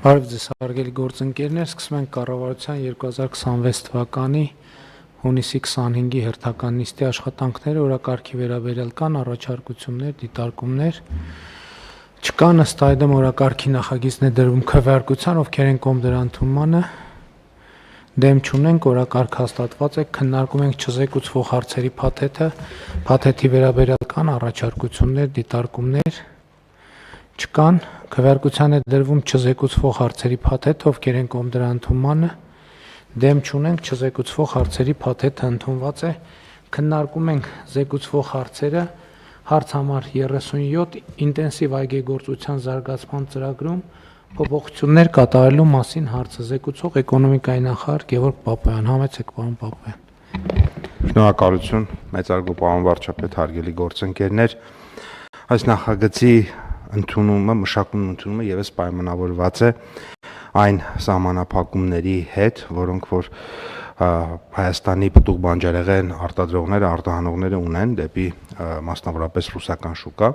Բարև ձեզ հարգելի գործընկերներ, սկսում ենք կառավարության 2026 թվականի հունիսի 25-ի հերթական նիստի աշխատանքները, օրակարգի վերաբերյալ կան առաջարկություններ, դիտարկումներ, չկան, ըստ այդմ օրակարգի նախագիծն է դրվում քվեարկության, ովքեր են կողմ դրա ընդունմանը, դեմ չունենք, օրակարգ հաստատված է, քննարկում ենք չզեկուցվող հարցերի փաթեթի վերաբերյալ կան առաջարկություններ, դիտարկումներ, չկան, քվեարկության է դրվում չզեկուցվող հարցերի փաթեթը, ովքեր են կողմ դրա ընդունմանը, դեմ չունենք, չզեկուցվող հարցերի փաթեթը ընդունված է, քննարկում ենք զեկուցվող հարցերը, հարց համար 37 ինտենսիվ այգեգործության զարգացման ծրագրում փոփոխություններ կատարելու մասին հարցը զեկուցող էկոնոմիկայի նախարար Գևորգ Պապոյան, համեցեք պարոն Պապոյան։ Շնորհակալություն, մեծարգո պարոն վարչապետ, հարգելի գործընկերներ, այս նախագծի ընդունումը, մշակումն ընդունումը եւս պայմանավորված է այն սահմանափակումների հետ, որոնք որ Հայաստանի պտուղ բանջարեղեն արտադրողները, արտահանողները ունեն դեպի մասնավորապես ռուսական շուկա։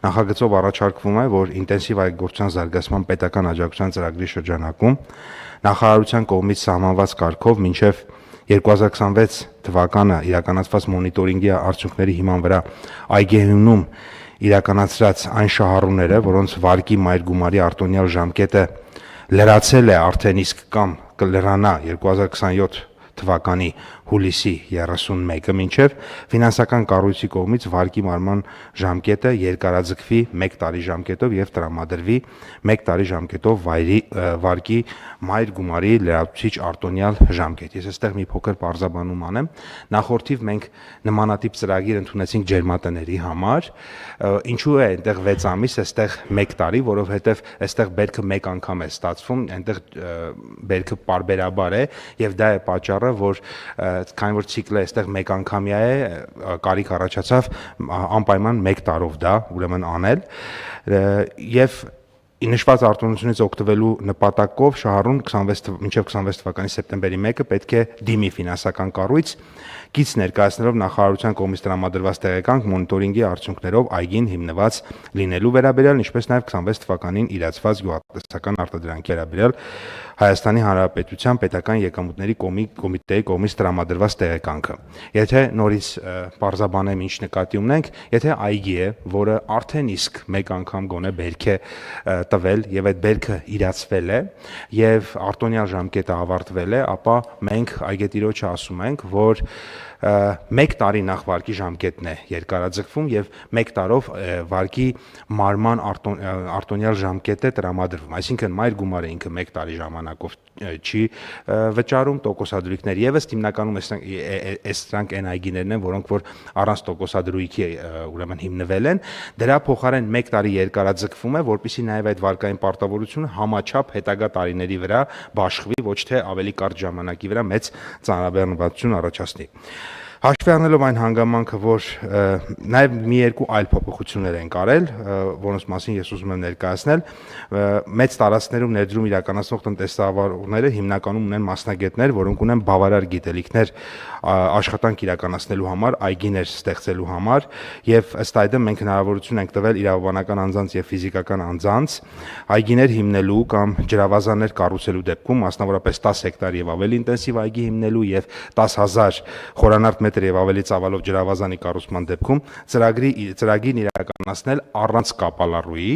Նախագծով առաջարկվում է, որ ինտենսիվ այգեգործության զարգացման պետական աջակցության ծրագրի շրջանակում նախարարության կողմից սահմանված կարգով մինչև 2026 թվականը իրականացված մոնիտորինգի արդյունքների հիման վրա այգեհյունում իրականացրած այն շահառուները, որոնց վարկի մայր գումարի արտոնյալ ժամկետը լրացել է արդեն իսկ կամ կլրանա 2027 թվականի հուլիսի 31-ը մինչև ֆինանսական կառույցի կողմից վարկի մարման ժամկետը երկարաձգվի 1 տարի ժամկետով եւ տրամադրվի 1 տարի ժամկետով վարկի մայր գումարի լրացուցիչ արտոնյալ ժամկետ։ Ես այստեղ մի փոքր բարձաբանում անեմ։ Նախորդիվ մենք նմանատիպ ծրագիր ընդունեցինք ջերմատների համար, ինչու է այնտեղ 6 ամիս, այստեղ 1 տարի, որովհետեւ այստեղ բերքը 1 անգամ է ստացվում, այնտեղ բերքը պարբերաբար է եւ դա է պատճառը, որ քանի որ ցիկլը այստեղ 1 անգամյա է, կարիք առաջացավ անպայման 1 տարով դա ուրեմն անել եւ նշված արտոնությունից օգտվելու նպատակով շահառուն մինչև 26 թվականի սեպտեմբերի 1-ը պետք է դիմի ֆինանսական կառույց, գիծ ներկայացնելով նախարարության կողմից տրամադրված տեղեկանք մոնիտորինգի արդյունքներով այգին հիմնված լինելու վերաբերյալ, ինչպես նաև 26 թվականին իրացված գյուղատնտեսական արտադրանքի վերաբերյալ Հայաստանի Հանրապետության պետական եկամուտների կոմիտեի կողմից տրամադրված տեղեկանքը։ Եթե նորից բարձաբանեմ ինչ նկատի ունենք, եթե այգի է, որը արդեն իսկ 1 անգամ գոնե բերք է տվել եւ այդ բերքը իրացվել է եւ արտոնյալ ժամկետը ավարտվել է, ապա մենք այգետիրոջը ասում ենք, որ 1 տարի նախ վարկի ժամկետն է երկարաձգվում եւ 1 տարով վարկի մարման արտոնյալ ժամկետ է տրամադրվում, այսինքն մայր գումարը ինքը 1 տարի ժամանակով չի վճարում, տոկոսադրույքներ եւս հիմնականում սրանք այն այգիներն են, որոնք որ առանց տոկոսադրույքի ուրեմն հիմնվել են, դրա փոխարեն 1 տարի երկարաձգվում է, որպեսզի նաեւ այդ վարկային պարտավորությունը համաչափ հետագա տարիների վրա բաշխվի, ոչ թե ավելի կարճ ժամանակի վրա մեծ ծանրաբեռնվածություն առաջացնի։ Հաշվի առնելով այն հանգամանքը, որ նաև մի երկու այլ փոփոխություններ են կարել, որոնց մասին ես ուզում եմ ներկայացնել, մեծ տարածքներում ներդրում իրականացնող տնտեսավարողները հիմնականում ունեն մասնագետներ, որոնք ունեն բավարար գիտելիքներ աշխատանք իրականացնելու համար, այգիներ ստեղծելու համար, եւ ըստ այդմ մենք հնարավորություն ենք տվել իրավաբանական անձանց եւ ֆիզիկական անձանց այգիներ հիմնելու կամ ջրավազաններ կառուցելու դեպքում, մասնավորապես 10 հեկտար եւ ավելի ինտենսիվ այգի հիմնելու եւ 10,000 խորանարդ եւ ավելի ծավալով ջրավազանի կառուցման դեպքում ծրագիրն իրականացնել առանց կապալառուի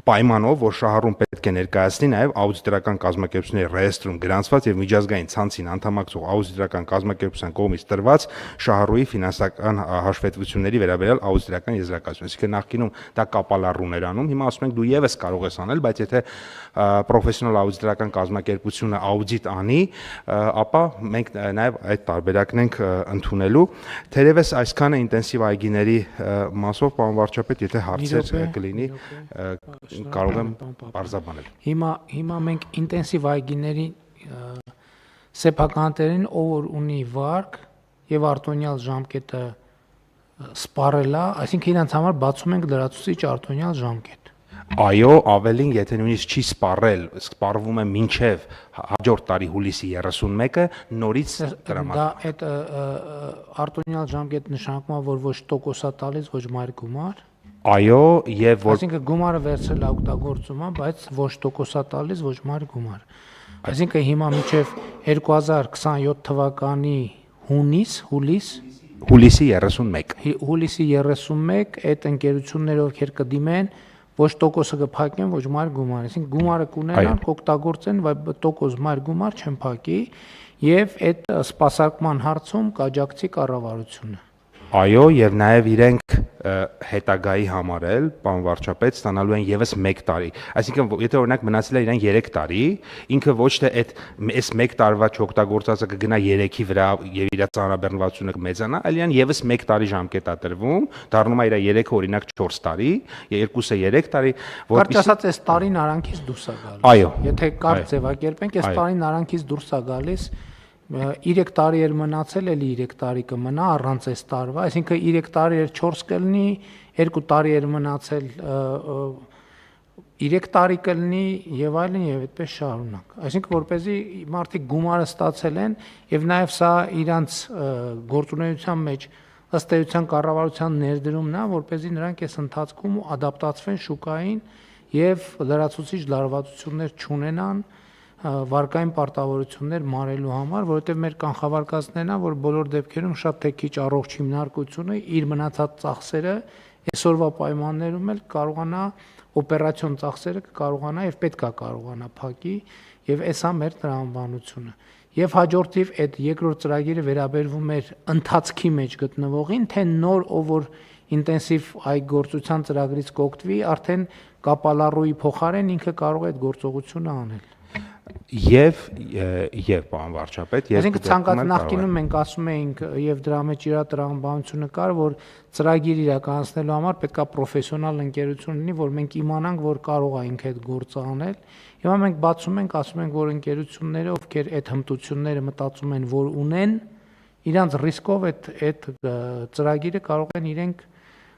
պայմանով, որ շահառուն պետք է ներկայացնի նաև աուդիտորական կազմակերպությունների ռեեստրում գրանցված եւ միջազգային ցանցին անդամակցող աուդիտորական կազմակերպության կողմից տրված շահառուի ֆինանսական հաշվետվությունների վերաբերյալ աուդիտորական եզրակացություն։ Այսինքն նախկինում դա կապալառուներ անում, հիմա ասում ենք դու եւս կարող ես անել, բայց եթե պրոֆեսիոնալ աուդիտորական կազմակերպությունը աուդիտ անի, ապա մենք նաև այդ տարբերակն ենք ընդունելու։ Թերևս այսքանը ինտենսիվ այգիների մասով, պարոն վարչապետ, եթե հարցեր կլինի, կարող եմ բարձաբանել։ Հիմա մենք ինտենսիվ այգիների սեփականատերին, ով որ ունի վարկ եւ արտոնյալ ժամկետը սպառել է, այսինքն իրանց համար բացում ենք լրացուցիչ արտոնյալ ժամկետ։ Այո, ավելին, եթե նույնիսկ չի սպառել, սպառվում է մինչև հաջորդ տարի հուլիսի 31-ը, նորից տրամադրվում։ Դա այդ արտոնյալ ժամկետ նշանակում է, որ ոչ տոկոսա տալիս, ոչ մայր գումար։ Այո, եւ որ Այսինքն գումարը վերցրել է օգտագործումը, բայց ոչ տոկոսա տալիս, ոչ մար գումար։ Այսինքն հիմա մինչև 2027 թվականի հուլիսի 31 հուլիսի 31 այդ ընկերությունները ովքեր կդիմեն ոչ տոկոսը կփակեն, ոչ մար գումար, այսինքն գումարը կունենան, կօգտագործեն, բայց տոկոս մար գումար չեն փակի եւ այդ սպասարկման հարցում կաջակցի կառավարությունը։ Այո, եւ նաեւ իրենք հետագայի համար էլ, պարոն վարչապետ, ստանալու են եւս 1 տարի։ Այսինքն, եթե օրինակ մնացել է իրեն 3 տարի, ինքը ոչ թե այս 1 տարվա չօգտագործածը կգնա 3-ի վրա եւ իր ծանրաբեռնվածությունը կմեծանա, այլ իրեն եւս 1 տարի ժամկետ է տրվում, դառնում է իր 3-ը օրինակ 4 տարի, 2-ը 3 տարի, Կարճ ասած, այս տարին արանքից դուրս է գալիս։ Այո։ Եթե կարճ ձևակերպենք, այս տարին արանքից դուրս է գալիս 3 տարի էր մնացել, էլի 3 տարի կմնա առանց այս տարվա, այսինքն 3 տարի էր 4 կլինի, 2 տարի էր մնացել 3 տարի կլինի եւ այլն եւ այդպես շարունակ։ Այսինքն որպեսզի մարդիկ գումարը ստացել են եւ նաեւ սա իրանց գործունեության մեջ ըստ էության կառավարության ներդրումն է, որպեսզի նրանք այս ընթացքում ադապտացվեն շուկային եւ լրացուցիչ լարվածություններ չունենան վարկային պարտավորություններ մարելու համար, որովհետև մեր կանխավարկածներն են, որ բոլոր դեպքերում շատ թե քիչ առողջ հիմնարկությունը իր մնացած ծախսերը այսօրվա պայմաններում էլ կարողանա օպերացիոն ծախսերը կարողանա եւ պետքա կարողանա փակի եւ էսա մեր տրամաբանությունը։ Եվ հաջորդիվ այդ երկրորդ ծրագիրը վերաբերվում էր ընթացքի մեջ գտնվողին, թե նոր ով որ ինտենսիվ այգործության ծրագրից կօգտվի, արդեն կապալառուի փոխարեն ինքը կարող է այդ գործողությունը անել։ Եվ պարոն վարչապետ, Այսինքն ցանկացած նախկինում մենք ասում էինք եւ դրա մեջ իր տրամաբանությունը կար, որ ծրագիր իրականացնելու համար պետքա պրոֆեսիոնալ ընկերություն լինի, որ մենք իմանանք, որ կարող է ինքը այդ գործը անել։ Հիմա մենք բացում ենք, ասում ենք, որ ընկերությունները, ովքեր այդ հմտությունները մտածում են, որ ունեն, իրանց ռիսկով այդ ծրագիրը կարող են իրենք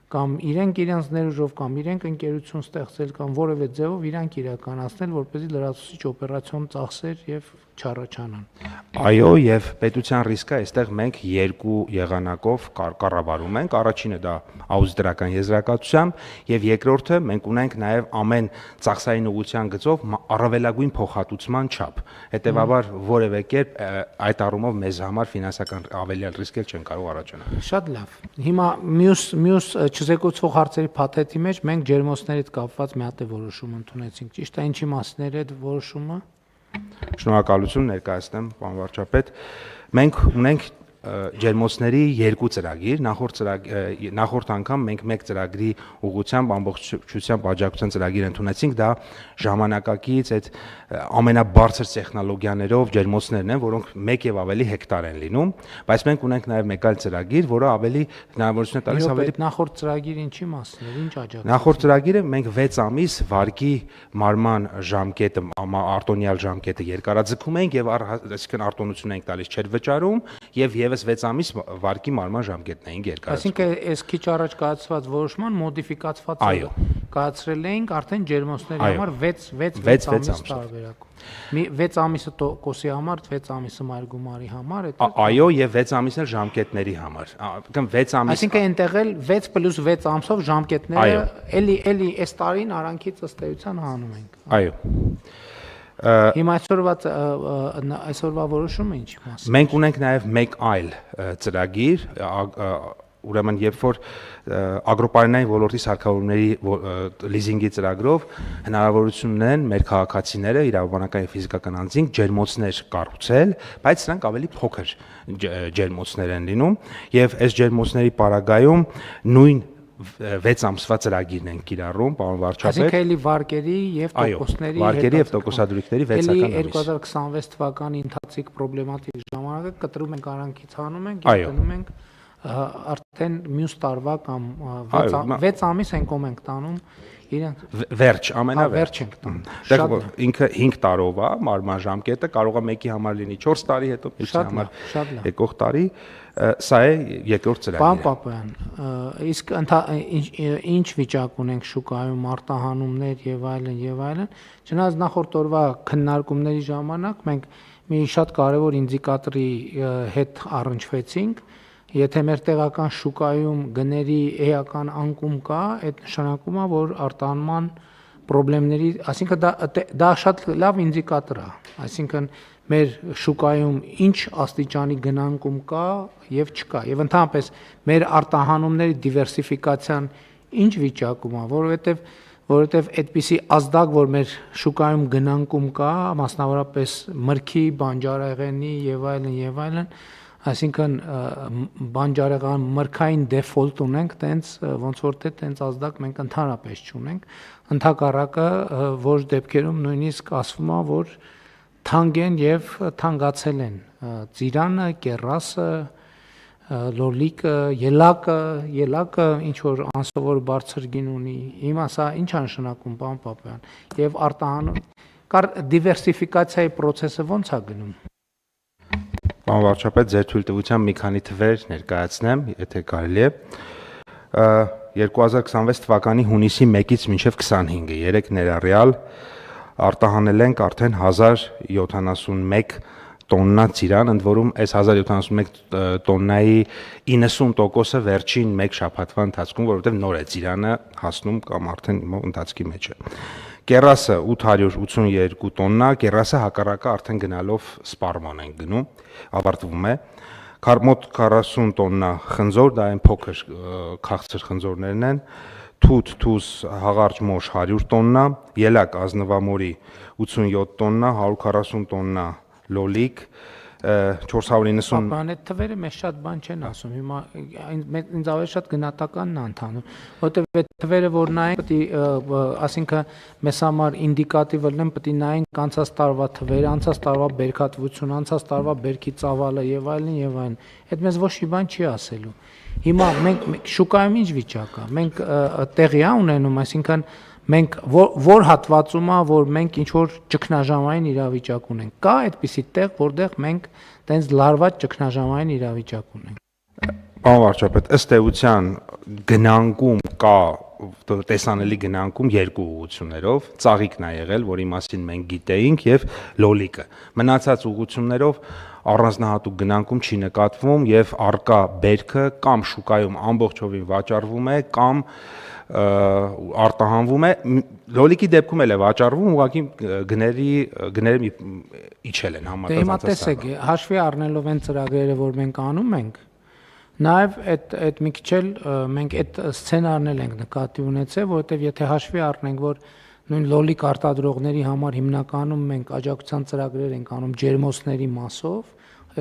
կամ իրենք իրենց ներուժով կամ իրենք ընկերություն ստեղծել կամ որևէ ձևով իրանք իրականացնել, որպեսզի լրացուցիչ օպերացիոն ծախսեր եւ չառաջանան։ Այո, եւ պետության ռիսկը այստեղ մենք երկու եղանակով կառավարում ենք։ Առաջինը դա աուդիտորական եզրակացությամբ եւ երկրորդը մենք ունենք նաեւ ամեն ծախսային ուղղության գծով առավելագույն փոխհատուցման չափ։ Հետեւաբար որևէ կերպ այդ առումով մեզ համար ֆինանսական ավելյալ ռիսկեր չեն կարող առաջանալ։ Շատ լավ։ Հիմա մյուս չզեկուցվող հարցերի փաթեթի մեջ մենք ջերմոցների հետ կապված մի հատ որոշում ընդունեցինք։ Ճիշտ է, ինչի մասն էր այդ որոշումը։ Շնորհակալություն ներկայացնեմ, պարոն վարչապետ։ Մենք ունենք ջերմոցների երկու ծրագիր, նախորդ անգամ մենք մեկ ծրագրի ուղղությամբ ամբողջությամբ աջակցության ծրագիր ընդունեցինք, դա ժամանակակից այդ ամենաբարձր տեխնոլոգիաներով ջերմոցներն են, որոնք 1 եւ ավելի հեկտար են լինում, բայց մենք ունենք նաեւ մեկ այլ ծրագիր, որը ավելի հնարավորություն է տալիս ավելի նախորդ ծրագիրը ինչի մասն էր, ինչ աջակցություն։ Նախորդ ծրագիրը մենք 6 ամիս վարկի մարման ժամկետը, արտոնյալ ժամկետը երկարաձգում ենք եւ այսինքն արտոնություն ենք տալիս չեր վճարում եւ եւս 6 ամիս վարկի մարման ժամկետն էին երկարացնում։ Այսինքն այս քիչ առաջ կայացված որոշման մոդիֆիկացված կայացրել էինք արդեն ջերմոցների համար 6 ամիս տարբերակում։ 6 ամիսը տոկոսի համար, 6 ամիսը մայր գումարի համար, այո, եւ 6 ամիսն էլ ժամկետների համար։ Կամ 6 ամիս։ Այսինքն այնտեղ էլ 6 + 6 ամսով ժամկետները էլի այս տարին արանքից ըստ էության հանում ենք։ Այո։ Հիմա այսօրվա որոշումը ինչի մասն է։ Մենք ունենք նաև մեկ այլ ծրագիր, ուրեմն երբ որ ագրոպարենային ոլորտի սարքավորումների լիզինգի ծրագրով հնարավորություն ունեն մեր քաղաքացիները իրավաբանական եւ ֆիզիկական անձինք ջերմոցներ կառուցել, բայց սրանք ավելի փոքր ջերմոցներ են լինում եւ այս ջերմոցների պարագայում նույն 6 ամսվա ծրագիրն են կիրառում, պարոն վարչապետ։ Այսինքն էլի վարկերի եւ տոկոսների վարկերի եւ տոկոսադրույքների 6-ական ամիս։ 2026 թվականի ընթացիկ պրոբլեմատիկ ժամանակը կտրում ենք արանքից հանում ենք եւ գնում ենք արդեն մյուս տարվա կամ 6 ամիս ենք տանում իրենք վերջ ամենավերջ ենք տանում։ Դեռ ինքը 5 տարով է մարման ժամկետը, կարող է մեկի համար լինի 4 տարի, հետո մյուսի համար եկող տարի, սա է երկրորդ ծրագիրը։ Պարոն Պապոյան, իսկ ինչ վիճակ ունենք շուկայում արտահանումներ եւ այլն, չնայած նախորդ օրվա քննարկումների ժամանակ մենք մի շատ կարևոր ինդիկատորի հետ առնչվեցինք, Եթե մեր տեղական շուկայում գների էական անկում կա, այդ նշանակում է, որ արտահանման խնդիրների, այսինքն դա շատ լավ ինդիկատոր է, այսինքն մեր շուկայում ինչ աստիճանի գնանկում կա եւ չկա, եւ ընդհանրապես մեր արտահանումների դիվերսիֆիկացիան ինչ վիճակում է, որովհետեւ այդպիսի ազդակ, որ մեր շուկայում գնանկում կա, մասնավորապես մրգի, բանջարեղենի եւ այլն, այսինքն բանջարեղեն մրգային դեֆոլտ ունենք, տենց ոնց որ թե տենց ազդակ մենք ընդհանրապես չունենք, ընդհակառակը որ դեպքերում նույնիսկ ասվում է, որ թանկ են եւ թանկացել են ծիրանը, կեռասը, լոլիկը, ելակը ինչ որ անսովոր բարձր գին ունի, հիմա սա ինչ է նշանակում, պարոն Պապյան, եւ արտահանում դիվերսիֆիկացիայի process-ը ո՞նց է գնում։ Պարոն վարչապետ, ձեր թույլտվությամբ մի քանի թվեր ներկայացնեմ, եթե կարելի է։ 2026 թվականի հունիսի 1-ից մինչև 25-ը 3 ներառյալ արտահանել ենք արդեն 1071 տոննա ծիրան, ընդ որում այս 1071 տոննայի 90%-ը վերջին 1 շաբաթվա ընթացքում, որովհետև նոր է ծիրանը հասնում կամ արդեն ընթացքի մեջ է։ Կեռասը 882 տոննա, կեռասը հակառակը արդեն գնալով սպառման են գնում, ավարտվում է։ Մոտ 40 տոննա խնձոր, դա այն փոքր քաղցր խնձորներն են, թութ, թուզ, հաղարճ մոշ 100 տոննա, ելակ ազնվամորի 87 տոննա, 140 տոննա լոլիկ, 490 Պապան, այդ թվերը մեզ շատ բան չեն ասում, հիմա ինձ ավելի շատ գնահատականն է ընթանում, որովհետև այդ թվերը որ նայենք, պետք է, ասինքն մեզ համար ինդիկատիվ լինեն, պետք է նայենք անցած տարվա թվերը, անցած տարվա բերքատվությունը, անցած տարվա բերքի ծավալը եւ այլն, այդ մեզ ոչ մի բան չի ասելու։ Հիմա մենք շուկայում ինչ վիճակ է, մենք տեղի ունենում, այսինքն մենք որ հատվածում է, որ մենք ինչ որ ճգնաժամային իրավիճակ ունենք։ Կա այդպիսի տեղ, որտեղ մենք տենց լարված ճգնաժամային իրավիճակ ունենք։ Պարոն վարչապետ, ըստ էության գնանկում կա տեսանելի գնանկում երկու ուղղություններով, ծաղիկն է եղել, որի մասին մենք գիտեինք, եւ լոլիկը։ Մնացած ուղղություններով առանձնահատուկ գնանկում չի նկատվում եւ արկա բերքը կամ շուկայում ամբողջովին վաճառվում է, կամ արտահանվում է, լոլիկի դեպքում էլ է վաճառվում, ուղղակի գները իջել են համատեղ։ Հիմա տեսեք, հաշվի առնելով այն ծրագրերը, որ մենք անում ենք, նաև այդ մի քիչ էլ մենք այդ սցենարն ենք նկատի ունեցել, որովհետև եթե հաշվի առնենք, որ նույն լոլիկ արտադրողների համար հիմնականում մենք աջակցության ծրագրեր ենք անում ջերմոցների մասով,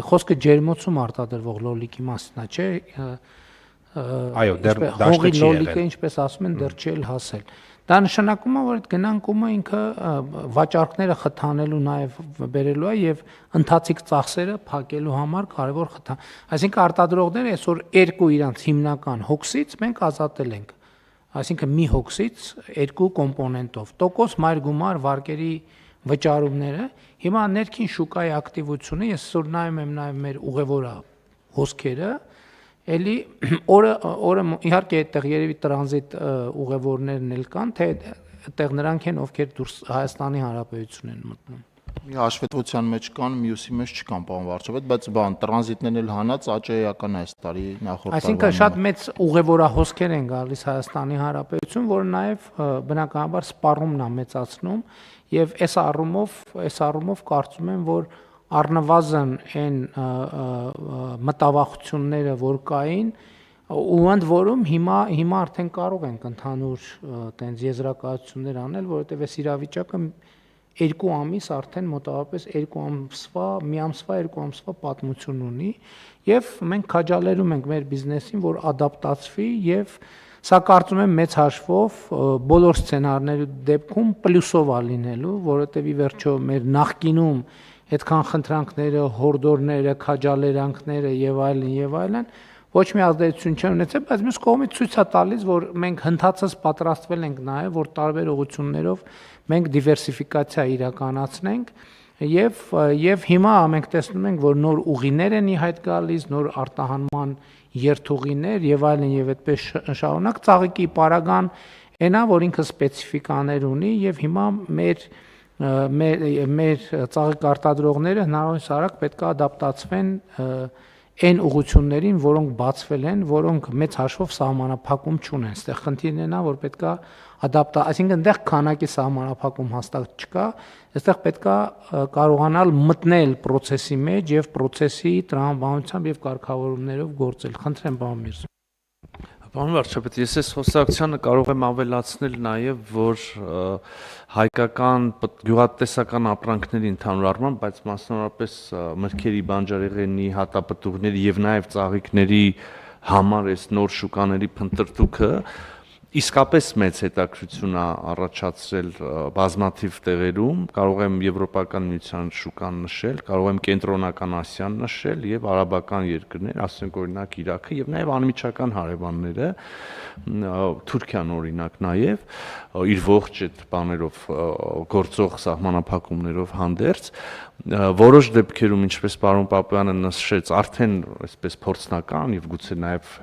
խոսքը ջերմոցում արտադրվող լոլիկի մասն է, չէ՞։ Այո, դեռ դաշտը չի եղել։ Լոլիկը, ինչպես ասում են, դեռ չի հասել։ Դա նշանակում է, որ այդ գնանկումը ինքը վաճառքները խթանելու նաև բերելու է եւ ընթացիկ ծախսերը փակելու համար կարևոր խթան։ Այսինքն արտադրողները այսօր երկու իրանց հիմնական հոգսից մենք ազատել ենք։ Այսինքն մի հոգսից երկու կոմպոնենտով։ Տոկոս մայր գումար վարկերի վճարումները, հիմա ներքին շուկայի ակտիվությունը, ես այսօր նայում եմ նաև մեր ուղևորա հոսքերը, էլի օրը իհարկե այդտեղ երևի տրանզիտ ուղևորներն էլ կան, թե այդտեղ նրանք են, ովքեր դուրս Հայաստանի Հանրապետություն են մտնում։ Մի հաշվետվության մեջ կան, մյուսի մեջ չկան, պարոն վարչապետ, բայց տրանզիտներն էլ հանած աճեական է այս տարի նախորդ տարվա։ Այսինքն շատ մեծ ուղևորահոսքեր են գալիս Հայաստանի Հանրապետություն, որը նաև բնականաբար սպառումն է մեծացնում, եւ այս առումով կարծում եմ, որ առնվազն այն մտավախությունները, որ կային, ու ընդ որում հիմա արդեն կարող ենք ընդհանուր տենց եզրակացություններ անել, որովհետև այս իրավիճակը 2 ամիս արդեն մոտավորապես 2 ամսվա պատմություն ունի, եւ մենք քաջալերում ենք մեր բիզնեսին, որ ադապտացվի, եւ սա կարծում եմ մեծ հաշվով բոլոր սցենարների դեպքում պլյուսով է լինելու, որովհետև ի վերջո մեր նախկինում այդքան խնդրանքները, հորդորները, քաջալերանքները եւ այլն ոչ մի ազդեցություն չեն ունեցել, բայց մյուս կողմից ցույց է տալիս, որ մենք հնդածս պատրաստվել ենք նաեւ, որ տարբեր ուղղություններով մենք դիվերսիֆիկացիա իրականացնենք եւ հիմա մենք տեսնում ենք, որ նոր ուղիներ են ի հայտ գալիս, նոր արտահանման երթուղիներ եւ այդպես շարունակ ծաղիկի պարագան այնա, որ ինքը սպეციფիկաներ ունի եւ հիմա մեր ծաղիկ արտադրողները հնարավորինս արագ պետք է ադապտացվեն այն ուղղություններին, որոնք բացվել են, որոնք մեծ հաշվով սահմանափակում չունեն։ Այստեղ խնդիրն է նա, որ պետքա այսինքն այնտեղ քանակի սահմանափակում հաստատ չկա, այստեղ պետքա կարողանալ մտնել process-ի մեջ եւ process-ի տրամաբանությամբ եւ կարգավորումներով գործել։ Խնդրեմ, պարոն Միրզոյան։ Պարոն վարչապետ, ես այս խոսակցությանը կարող եմ ավելացնել նաև, որ հայկական գյուղատնտեսական ապրանքների ընդհանուր առմամբ, բայց մասնավորապես մրգերի, բանջարեղենի, հատապտուղների եւ նաև ծաղիկների համար այս նոր շուկաների փնտրտուքը իսկապես մեծ հետաքրքրություն է առաջացրել բազմաթիվ տեղերում, կարող եմ Եվրոպական միության շուկան նշել, կարող եմ Կենտրոնական Ասիան նշել եւ արաբական երկրներ, ասենք օրինակ Իրաքը եւ նաեւ անմիջական հարևանները, Թուրքիան օրինակ նաեւ իր ողջ այդ բաներով գործող սահմանափակումներով հանդերձ որոշ դեպքերում, ինչպես պարոն Պապյանը նշեց, արդեն այսպես փորձնական եւ գուցե նաեւ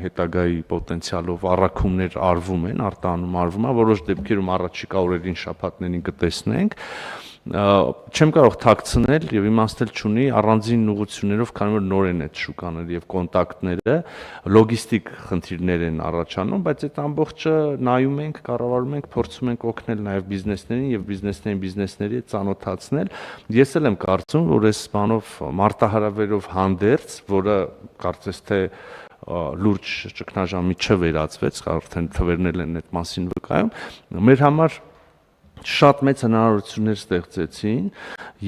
հետագայի պոտենցիալով առաքումներ արվում են, արտանում արվում է, որոշ դեպքերում առաջիկա օրերին շաբաթներին կտեսնենք, չեմ կարող թաքցնել եւ իմաստել չունի առանձին ուղղություններով, քանի որ նոր են այդ շուկաները եւ կոնտակտները, լոգիստիկ խնդիրներ են առաջանում, բայց այդ ամբողջը նայում ենք, կառավարում ենք, փորձում ենք օգնել նաեւ բիզնեսներին եւ բիզնեսների ծանոթացնել։ Ես էլ եմ կարծում, որ այս բանով մարտահրավերով հանդերձ, որը կարծես թե լուրջ ճգնաժամի չվերածվեց, արդեն թվերն են այդ մասին վկայում, մեր համար շատ մեծ հնարավորություններ ստեղծեցին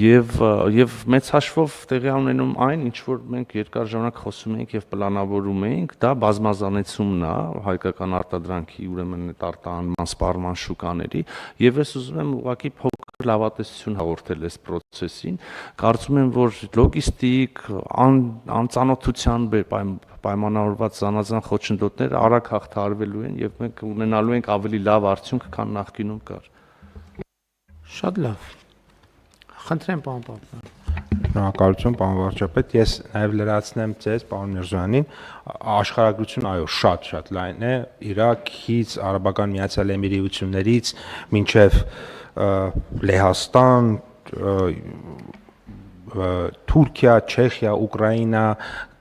եւ մեծ հաշվով տեղի ունենում այն, ինչ որ մենք երկար ժամանակ խոսում ենք եւ պլանավորում ենք, դա բազմազանեցումն է հայկական արտադրանքի, ուրեմն այդ արտահանման սպառման շուկաների եւ ես ուզում եմ ուղղակի փոքր լավատեսություն հաղորդել այս process-ին, կարծում եմ, որ լոգիստիկ, անծանոթության պայմանավորված զանազան խոչընդոտներ արագ հաղթահարվելու են եւ մենք ունենալու ենք ավելի լավ արդյունք, քան նախկինում կար։ Շատ լավ։ Խնդրեմ, պարոն Պապյան։ Շնորհակալություն, պարոն վարչապետ։ Ես նաև լրացնեմ ձեզ, պարոն Միրզոյանին, աշխարհագրություն այո, շատ լայն է, Իրաքից, Արաբական Միացյալ Էմիրություններից մինչև Լեհաստան, Թուրքիա, Չեխիա, Ուկրաինա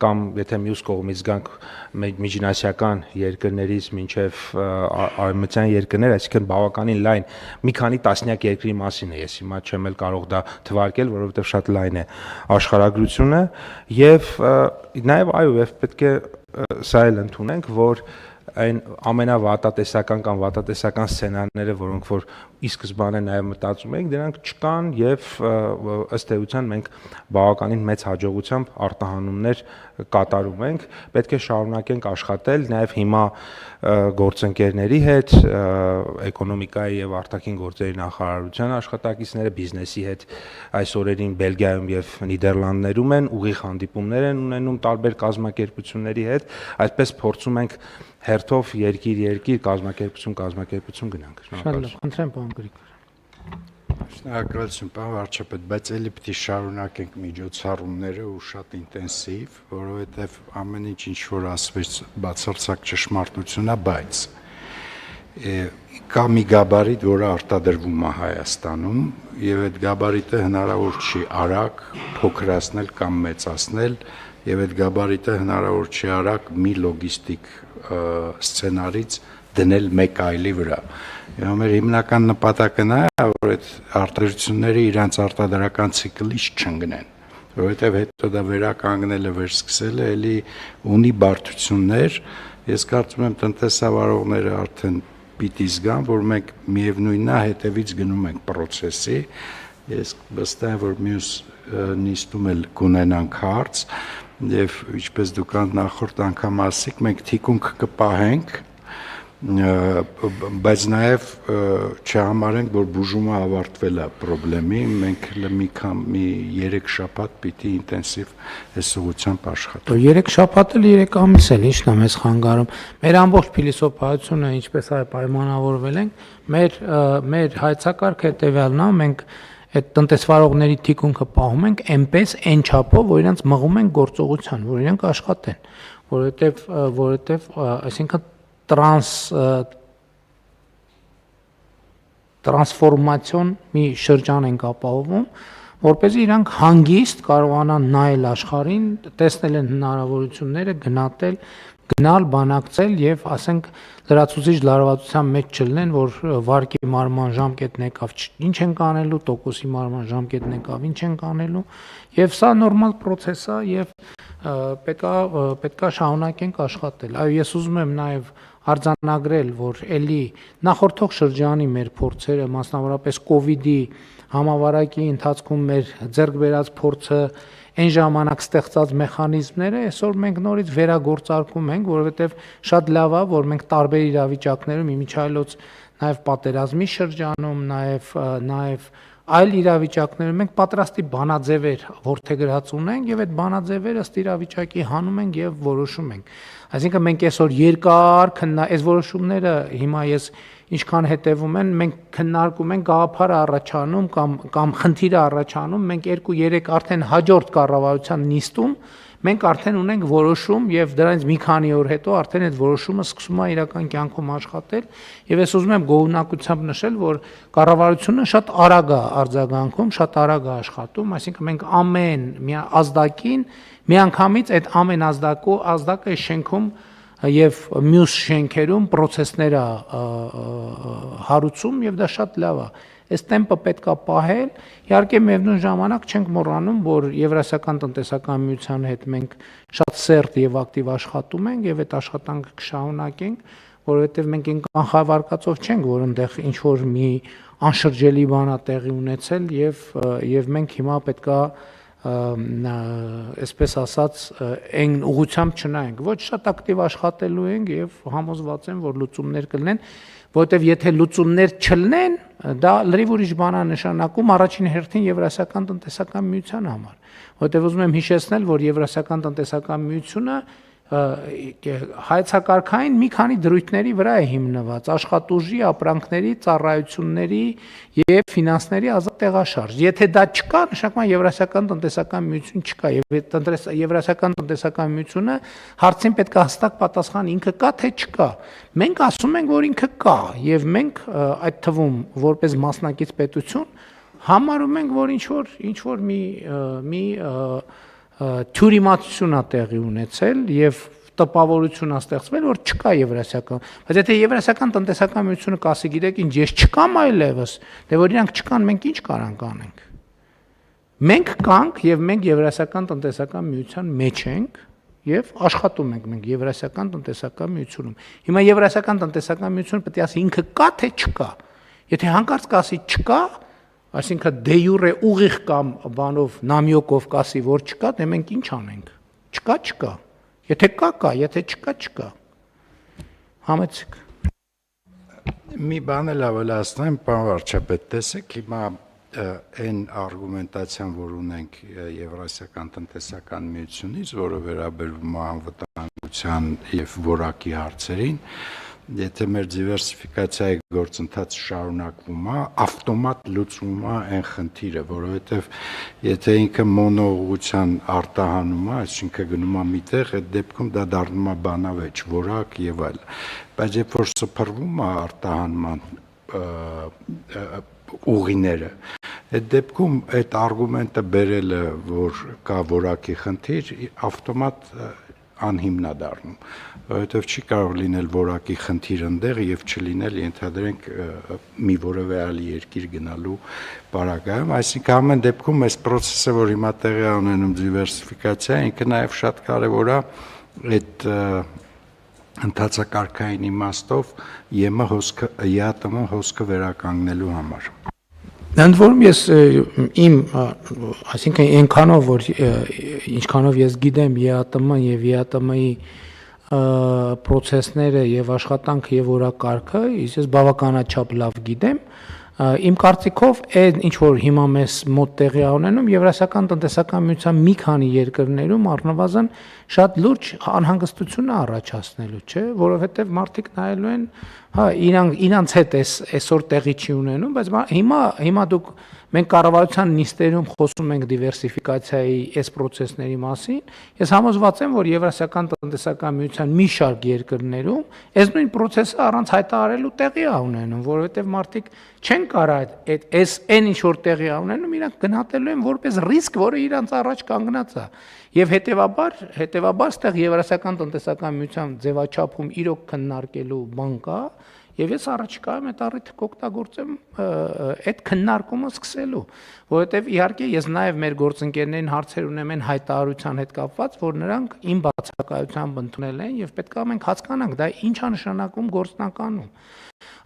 կամ եթե մյուս կողմից գանք միջինասիական երկրներից մինչև արևմտյան երկրներ, այսինքն բավականին լայն մի քանի տասնյակ երկրի մասին է, ես հիմա չեմ էլ կարող դա թվարկել, որովհետև շատ լայն է աշխարհագրությունը եւ նաեւ այո, եւ պետք է սա էլ ընդունենք, որ այն ամենավատատեսական կամ վատատեսական սցենարները, որոնք որ ի սկզբանե նաև մտածում ենք, դրանք չկան եւ ըստ էության մենք բավականին մեծ հաջողությամբ արտահանումներ կատարում ենք, պետք է շարունակենք աշխատել նաև հիմա գործընկերների հետ, էկոնոմիկայի եւ արտաքին գործերի նախարարության աշխատակիցները, բիզնեսի հետ այս օրերին Բելգիայում եւ Նիդերլանդներում են, ուղիղ հանդիպումներ են ունենում տարբեր կազմակերպությունների հետ, այսպես փորձում ենք հերթով երկիր կազմակերպություն գնանք։ Շնորհակալություն։ Խնդրեմ, պարոն Գրիգոր։ Շնորհակալություն, պարոն վարչապետ, բայց ելի պիտի շարունակենք միջոցառումները ու շատ ինտենսիվ, որովհետև ամեն ինչ որ ասվեց բացարձակ ճշմարտություն է, բայց կա մի գաբարիտ, որը արտադրվում է Հայաստանում, եւ այդ գաբարիտը հնարավոր չի արագ փոքրացնել կամ մեծացնել, եւ այդ գաբարիտը հնարավոր չի արագ մի լոգիստիկ սցենարից դնել մեկ այլի վրա։ Եվ մեր հիմնական նպատակը նա է, որ այդ արտադրությունները իրանց արտադրական ցիկլից չընկնեն, որովհետև հետո դա վերականգնելը, վերսկսելը էլի ունի բարդություններ։ Ես կարծում եմ տնտեսավարողները արդեն պիտի զգան, որ մենք միևնույնն է հետևից գնում ենք process-ի։ Ես վստահ եմ, որ մյուս նիստում էլ կունենանք հարց, եւ ինչպես դուք նախորդ անգամ ասիք, մենք թիկունք կպահենք, բայց նաեւ չհամարենք, որ բուժումը ավարտվել է խնդրի, մենք մի 3 շաբաթ պիտի ինտենսիվ այս ուղղությամբ աշխատենք։ 3 շաբաթ էլ 3 ամիս էլ ի՞նչն է մեզ խանգարում։ Մեր ամբողջ փիլիսոփայությունը, ինչպես այ պայմանավորվել ենք, մեր հայեցակարգը հետեւյալն է, մենք այդ տնտեսվարողների թիկունքը պահում ենք այնպես այն չափով, որ իրենց մղում են գործողության, որ իրենք աշխատեն, որովհետև այսինքն տրանսֆորմացիոն մի շրջան ենք ապահովում, որպեսզի իրանք հանգիստ կարողանան նայել աշխարհին, տեսնել են հնարավորությունները, գնալ, բանակցել եւ ասենք լրացուցիչ լարվածության մեջ չլինեն, որ վարկի մարման ժամկետն եկավ, ինչ են կանելու, տոկոսի մարման ժամկետն եկավ, ինչ են կանելու, եւ սա նորմալ process է եւ պետքա շարունակենք աշխատել։ Այո, ես ուզում եմ նաեւ արձանագրել, որ ելի նախորդող շրջանի մեր փորձերը, մասնավորապես COVID-ի համավարակի ընթացքում մեր ձեռք բերած փորձը, այն ժամանակ ստեղծած մեխանիզմները այսօր մենք նորից վերագործարկում ենք, որովհետև շատ լավ է, որ մենք տարբեր իրավիճակներում իմիջայլոց նաև պատերազմի շրջանում, նաև այլ իրավիճակներում մենք պատրաստի բանաձևեր ворթեգրած ունենք եւ այդ բանաձևերը ըստ իրավիճակի հանում ենք եւ որոշում ենք։ Այսինքն մենք այսօր երկար այս որոշումները հիմա ես ինչքան հետևում են, մենք քննարկում ենք գաղափարը առաջանում կամ խնդիրը առաջանում, մենք 2-3 արդեն հաջորդ կառավարության նիստում մենք արդեն ունենք որոշում եւ դրանից մի քանի օր հետո արդեն այդ որոշումը սկսում է իրական կյանքում աշխատել եւ ես ուզում եմ գոհունակությամբ նշել, որ կառավարությունը շատ արագ է արձագանքում, շատ արագ է աշխատում, այսինքն մենք ամեն ազդակին միանգամից այդ ամեն ազդակը շենքում եւ մյուս շենքերում process-ներ է հարուցում եւ դա շատ լավ է։ Այս տեմպը պետքա պահել, իհարկե միևնույն ժամանակ չենք մոռանում, որ Եվրասիական տնտեսական միության հետ մենք շատ սերտ եւ ակտիվ աշխատում ենք եւ այդ աշխատանքը կշարունակենք, որովհետեւ մենք այն կանխավարկածով չենք, որ այնտեղ ինչ որ մի անշրջելի բան է տեղի ունեցել եւ մենք հիմա պետքա այսպես ասած այն ուղղությամբ չնայենք, ոչ շատ ակտիվ աշխատելու ենք եւ համոզված եմ, որ լուծումներ կլինեն, որովհետեւ եթե լուծումներ չլինեն, դա լրիվ ուրիշ բան է նշանակում առաջին հերթին Եվրասիական տնտեսական միության համար, որովհետեւ ուզում եմ հիշեցնել, որ Եվրասիական տնտեսական միությունը հայեցակարգային մի քանի դրույթների վրա է հիմնված՝ աշխատուժի, ապրանքների, ծառայությունների եւ ֆինանսների ազատ տեղաշարժ։ Եթե դա չկա, նշանակում է Եվրասիական տնտեսական միություն չկա եւ Եվրասիական տնտեսական միությունը հարցին պետք է հստակ պատասխան ինքը կա թե չկա։ Մենք ասում ենք, որ ինքը կա եւ մենք այդ թվում որպես մասնակից պետություն համարում ենք, որ ինչ որ մի թյուրիմացություն է տեղի ունեցել եւ տպավորություն է ստեղծվել, որ չկա Եվրասիական, բայց եթե Եվրասիական տնտեսական միությունը կասի, գիտեք ինչ, ես չկամ այլևս, դե որ իրանք չկան, մենք ինչ կարանք անենք։ Մենք կանք եւ մենք Եվրասիական տնտեսական միության մեջ ենք եւ աշխատում ենք մենք Եվրասիական տնտեսական միությունում։ Հիմա Եվրասիական տնտեսական միությունը պետք է ասի ինքը կա թե չկա։ Եթե հանկարծ կասի չկա, այսինքն դե յուրե ուղիղ կամ բանով նամյոկով կասի, որ չկա, դե մենք ինչ անենք։ Չկա։ Եթե կա, եթե չկա։ Համեցեք։ Մի բան էլ ավելացնեմ, պարոն վարչապետ, տեսեք, հիմա այն արգումենտացիան, որ ունենք Եվրասիական տնտեսական միությունից, որը վերաբերում է անվտանգության եւ որակի հարցերին, եթե մեր դիվերսիֆիկացիայի գործընթացը շարունակվում է, ավտոմատ լուծվում է այն խնդիրը, որովհետև եթե ինքը մոնոուղղության արտահանում է, այսինքն գնում է միտեղ, այդ դեպքում դա դառնում է բանավեճ, որակ եւ այլ։ Բայց երբ որ սփռվում է արտահանման ուղիները, այդ դեպքում այդ արգումենտը բերելը, որ կա որակի խնդիր, ավտոմատ անհիմն է դառնում, որովհետև չի կարող լինել որակի խնդիր ընդեղ եւ չլինել ենթադրենք մի որևէ այլ երկիր գնալու պարագայում, այսինքն ամեն դեպքում այս process-ը, որ հիմա տեղի է ունենում դիվերսիֆիկացիա, ինքը նաեւ շատ կարեւոր է այդ ընթացակարգային իմաստով ԵԱՏՄ հոսքը վերականգնելու համար։ Ընդ որում ես այսինքն այնքանով որ ինչքանով ես գիտեմ ԵԱՏՄ եւ ԵԱՏՄ-ի process-ները եւ աշխատանքը եւ օրակարգը, ես բավականաչափ լավ գիտեմ, իմ կարծիքով այն ինչ որ հիմա մեզ մոտ տեղի ունենում Եվրասիական տնտեսական միության մի քանի երկրներում առնվազն շատ լուրջ անհանգստություն է առաջացնելու, չէ, որովհետեւ մարդիկ նայելու են, հա, իրանց հետ այսօր տեղի չի ունենում, բայց հիմա դուք Մենք կառավարության նիստերում խոսում ենք դիվերսիֆիկացիայի այս process-ների մասին։ Ես համոզված եմ, որ Եվրասիական տնտեսական միության մի շարք երկրներում այս նույն process-ը առանց հայտարարելու տեղի է ունենում, որովհետև մարդիկ չեն կարող այս այն ինչ որ տեղի է ունենում, իրանք գնահատելու են որպես ռիսկ, որը իրանց առաջ կանգնած է։ Եվ հետևաբար ստեղ Եվրասիական տնտեսական միության ձևաչափում իրոք քննարկելու բան կա, եւ ես առաջիկայում այդ առիթը կօգտագործեմ այդ քննարկումը սկսելու, որովհետեւ իհարկե ես նաեւ մեր գործընկերներին հարցեր ունեմ այն հայտարարության հետ կապված, որ նրանք իմ բացակայությամբ ընդունել են եւ պետք է մենք հասկանանք դա ինչ է նշանակում գործնականում։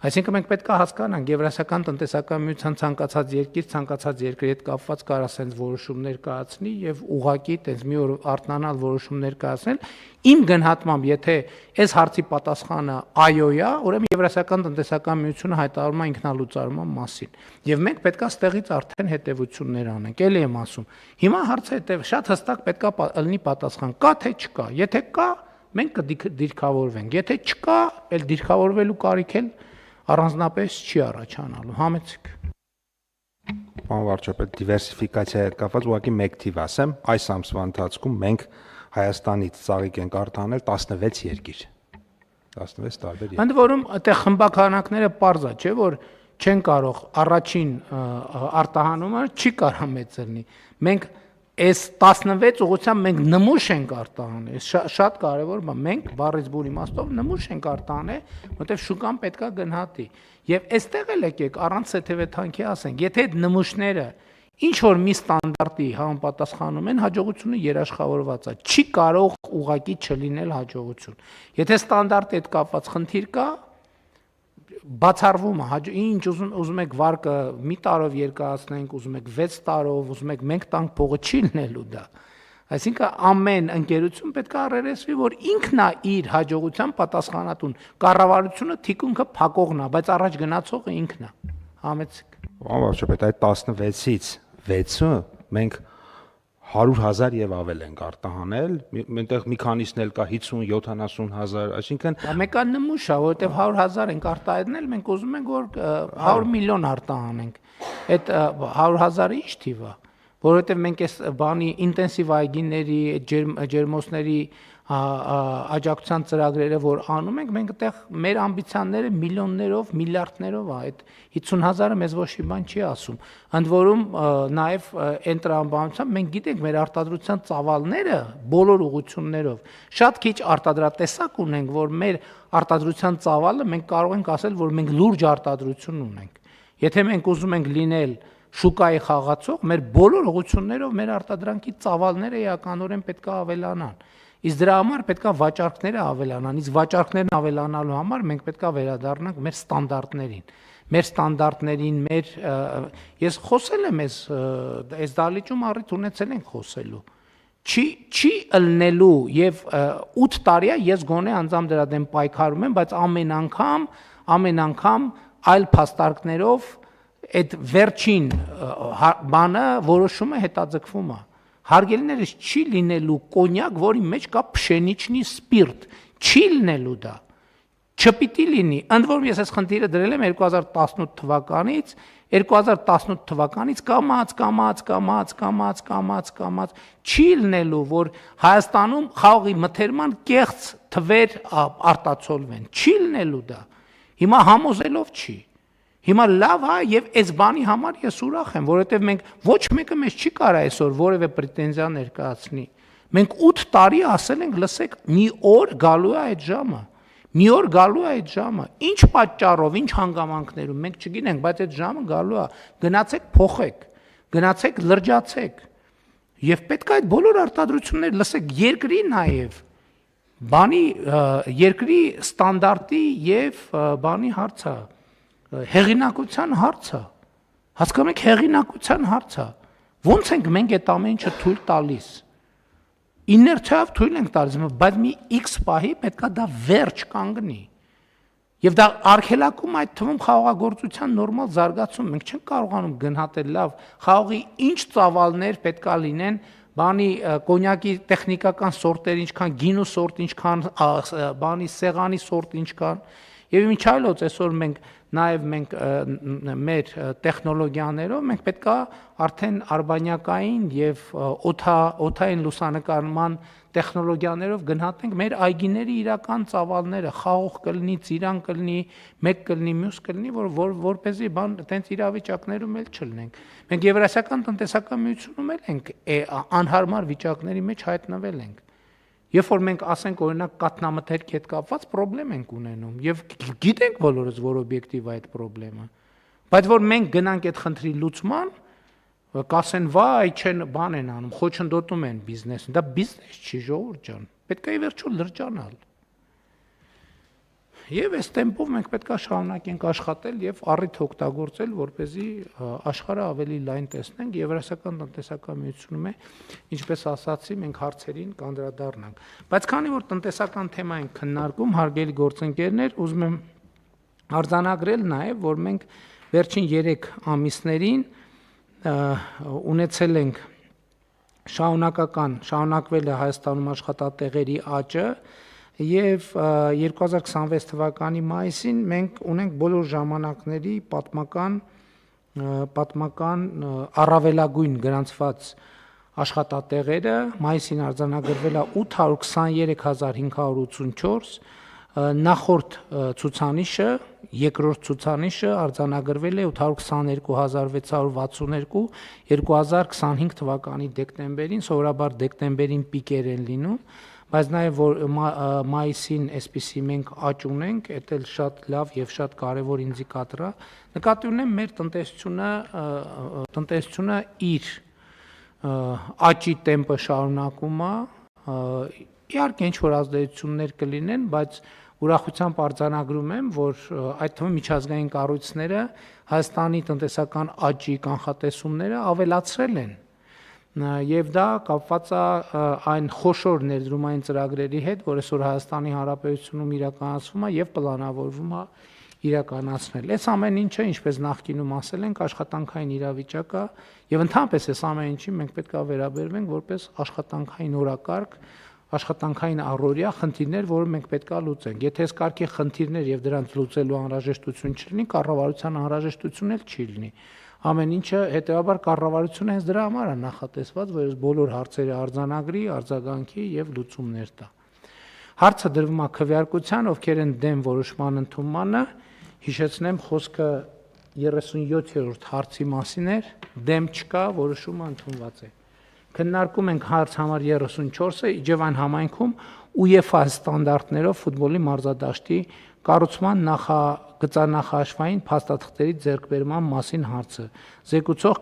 Այսինքն մենք պետք է հասկանանք Եվրասիական տնտեսական միության ցանկացած երկրի հետ կապված կարող ասենց որոշումներ կայացնի եւ ուղղակի տենց մի օր արթնանալ որոշումներ կայացնել։ Իմ գնահատմամբ, եթե այս հարցի պատասխանը այո է, ուրեմն Եվրասիական տնտեսական միությունը հայտարարում է ինքնալուծարման մասին։ Եվ մենք պետք է ստեղից արդեն հետևություններ անենք։ Էլի եմ ասում։ Հիմա հարցը շատ հստակ պետք է լինի պատասխան՝ կա թե չկա։ Եթե կա, մենք կդիրքավորվենք։ Եթե չկա, այլ դիրքավորվելու կարիք էլ առանձնապես չի առաջանալու, համեցեք։ Պարոն վարչապետ, դիվերսիֆիկացիայի հետ կապված ուղղակի մեկ թիվ ասեմ, այս ամսվա ընթացքում մենք Հայաստանից ծաղիկ ենք արտահանել 16 երկիր։ 16 տարբեր երկիր։ Ընդ որում, այդտեղ խմբականակները պարզ է, չէ՞ որ չեն կարող առաջին արտահանումը չի կարող մեծ լինի։ Մենք այս 16 ուղղությամբ մենք նմուշ ենք արտահանել։ Շատ կարևոր բան, մենք բառից բուն իմաստով նմուշ ենք արտահանել, որտեղ շուկան պետքա գնահատի։ Եվ այստեղ էլ եկեք առանց սեթևեթանքի ասենք, եթե այդ նմուշները ինչ որ մի ստանդարտի համապատասխանում են, հաջողությունը երաշխավորված է։ Չի կարող ուղղակի չլինել հաջողություն։ Եթե ստանդարտի հետ կապված խնդիր կա, բացառվում է, ինչ ուզում եք վարկը մի տարով երկարացնենք, ուզում եք 6 տարով, ուզում եք մենք տանք փողը չի լինելու դա։ Այսինքն ամեն ընկերություն պետք է առերեսվի, որ ինքն է իր հաջողության պատասխանատուն։ Կառավարությունը թիկունքը փակողն է, բայց առաջ գնացողը ինքն է։ Համեցեք։ Պարոն վարչապետ, այդ 16-ից 6-ը մենք 100,000 եւ ավել ենք արտահանել, այնտեղ մի քանիսն էլ կա 50-70,000, այսինքն մեկը նմուշ է, որովհետեւ 100,000 ենք արտահայտնել, մենք ուզում ենք որ 100 միլիոն արտահանենք։ Այդ 100,000-ը ի՞նչ թիվ է, որովհետեւ մենք այս բանի ինտենսիվ այգիների, ջերմոցների աջակցության ծրագրերը որ անում ենք, մենք այդտեղ մեր ամբիցիաները միլիոններով, միլիարդներով է, այդ 50,000-ը մեզ ոչ մի բան չի ասում։ Ընդ որում նաև այն տրամաբանությամբ մենք գիտենք մեր արտադրության ծավալները բոլոր ուղղություններով շատ քիչ արտադրատեսակ ունենք, որ մեր արտադրության ծավալը մենք կարող ենք ասել, որ մենք լուրջ արտադրություն ունենք։ Եթե մենք ուզում ենք լինել շուկայի խաղացող, մեր բոլոր ուղղություններով մեր արտադրանքի ծավալները էականորեն պետք է ավելանան։ Իսկ դրա համար պետք է վաճառքները ավելանան, իսկ վաճառքներն ավելանալու համար մենք պետք է վերադառնանք մեր ստանդարտներին։ Մեր ստանդարտներին, ես խոսել եմ այս դալիճում առիթ ունեցել ենք խոսելու։ Չի ըլնելու եւ 8 տարի է ես գոնե անձամբ դրա դեմ պայքարում եմ, բայց ամեն անգամ այլ փաստարկներով այդ վերջին բանը որոշումը հետաձգվում է։ Հարգելիներս չի լինելու կոնյակ, որի մեջ կա փշենիչնի սպիրտ, չի լինելու դա, չպիտի լինի, ընդ որում ես այս խնդիրը դրել եմ 2018 թվականից, 2018 թվականից կամաց, չի լինելու, որ Հայաստանում խաղողի մթերման կեղծ թվեր արտացոլվեն, չի լինելու դա, հիմա համոզելով չի, հիմա լավ է եւ այս բանի համար ես ուրախ եմ, որովհետեւ մենք ոչ մեկը մեզ չի կարող այսօր որևէ պրետենզիա ներկայացնի։ Մենք 8 տարի ասել ենք, լսեք, մի օր գալու է այդ ժամը։ Մի օր գալու է այդ ժամը։ Ինչ պատճառով, ինչ հանգամանքներում մենք չգիտենք, բայց այդ ժամը գալու է։ Գնացեք փոխեք, գնացեք լրջացեք։ Եվ պետք է այդ բոլոր արտադրությունները, լսեք, երկրի նաեւ երկրի ստանդարտի եւ բանի հարցը հեղինակության հարցը, հասկանում եք հեղինակության հարցը, ոնց ենք մենք այդ ամեն ինչը թույլ տալիս, իներցիայով թույլ ենք տալիս, բայց մի X պահի պետք է դա վերջ կանգնի, եւ դա արգելակում այդ թվում խաղողագործության նորմալ զարգացում, մենք չենք կարողանում գնահատել լավ, խաղողի ինչ ծավալներ պետք է լինեն, բանի կոնյակի տեխնիկական սորտեր ինչքան, գինու սորտ ինչքան, բանի սեղանի սորտ ինչքան, եւ ինչ այլոց այսօր մենք նաև մենք մեր տեխնոլոգիաներով մենք պետքա արդեն արբանյակային եւ օթային լուսանկարման տեխնոլոգիաներով գնահատենք մեր այգիների իրական ծավալները, խաղող կլինի, ծիրան կլինի, մեկ կլինի, մյուս կլինի, որպեսզի բան տենց իրավիճակներում էլ չլինենք։ Մենք Եվրասիական տնտեսական միությունում էլ ենք անհարմար վիճակների մեջ հայտնվել ենք։ Երբ որ մենք ասենք օրինակ կատնամթերքի հետ կապված խնդրեմ ենք ունենում եւ գիտենք բոլորս, որ օբյեկտիվ է այդ խնդրեմը, բայց որ մենք գնանք այդ խնդրի լուծման, կասեն վայ, չեն բան են անում, խոչընդոտում են բիզնեսին, դա բիզնես չի, ժողովուրդ ջան, պետք է ի վերջո լրջանալ։ Եվ այս տեմպով մենք պետք է շարունակենք աշխատել եւ առիթ օգտագործել, որպեսզի աշխարհը ավելի լայն տեսնենք, Եվրասիական տնտեսական միությունում է, ինչպես ասացի, մենք հարցերին կանդրադառնանք։ Բայց քանի որ տնտեսական թեմա ենք քննարկում, հարգելի գործընկերներ, ուզում եմ արձանագրել նաեւ, որ մենք վերջին 3 ամիսներին ունեցել ենք շարունակվել է Հայաստանում աշխատատեղերի աճը եւ 2026 թվականի մայիսին մենք ունենք բոլոր ժամանակների պատմական առավելագույն գրանցված աշխատատեղերը, մայիսին արձանագրվել է 823584, նախորդ ցուցանիշը, երկրորդ ցուցանիշը արձանագրվել է 822662 2025 թվականի դեկտեմբերին, սովորաբար դեկտեմբերին պիկեր են լինում, բայց նաև որ մայիսին այսպիսի մենք աճ ունենք, դա էլ շատ լավ եւ շատ կարեւոր ինդիկատոր է։ Նկատի ունեմ մեր տնտեսությունը իր աճի տեմպը շարունակում է, իհարկե ինչ որ ազդեցություններ կլինեն, բայց ուրախությամբ արձանագրում եմ, որ այդ թվում միջազգային կառույցները Հայաստանի տնտեսական աճի կանխատեսումները ավելացրել են։ Եվ դա կապված է այն խոշոր ներդրումային ծրագրերի հետ, որ այսօր Հայաստանի Հանրապետությունում իրականացվում է եւ պլանավորվում է իրականացնել։ Այս ամեն ինչը, ինչպես նախկինում ասել ենք, աշխատանքային իրավիճակը եւ ընդհանրապես այս ամեն ինչին մենք պետք է վերաբերվենք որպես աշխատանքային օրակարգ, աշխատանքային առօրյա խնդիրներ, որը մենք պետք է լուծենք։ Եթե այս կարգի խնդիրներ եւ դրանց լուծելու անհրաժեշտություն չլինի, կառավարության անհրաժեշտություն էլ չի լինի։ Ամեն ինչը հետեւաբար կառավարությունը հենց դրա համար է նախատեսված, որ այս բոլոր հարցերը արձանագրի, արձագանքի եւ լուծումներ տա։ Հարցը դրվում է քվեարկության, ովքեր են դեմ որոշման ընդունմանը, հիշեցնեմ խոսքը 37-րդ հարցի մասին էր, դեմ չկա, որոշումը ընդունված է։ Քննարկում ենք հարց համար 34-ը, իջև այն համայնքում UEFA ստանդարտներով ֆուտբոլի մարզադաշտի կառուցման գծանախաշվային փաստաթղթերի ձեռքբերման մասին հարցը։ Զեկուցող